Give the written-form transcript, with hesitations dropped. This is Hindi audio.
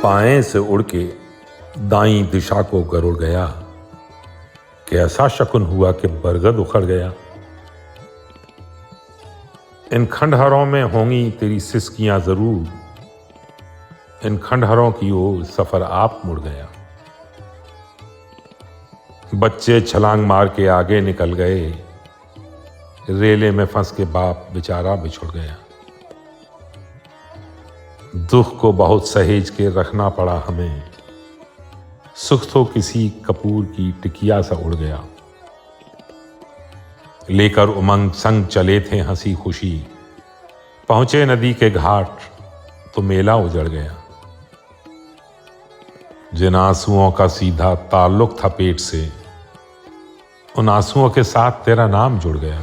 बाएं से उड़ के दाईं दिशा को गरुड़ गया कि ऐसा शकुन हुआ कि बरगद उखड़ गया। इन खंडहरों में होंगी तेरी सिसकियां जरूर, इन खंडहरों की ओर सफर आप मुड़ गया। बच्चे छलांग मार के आगे निकल गए, रेले में फंस के बाप बेचारा बिछुड़ गया। दुख को बहुत सहेज के रखना पड़ा हमें, सुख तो किसी कपूर की टिकिया सा उड़ गया। लेकर उमंग संग चले थे हंसी खुशी, पहुंचे नदी के घाट तो मेला उजड़ गया। जिन आंसुओं का सीधा ताल्लुक था पेट से, उन आंसुओं के साथ तेरा नाम जुड़ गया।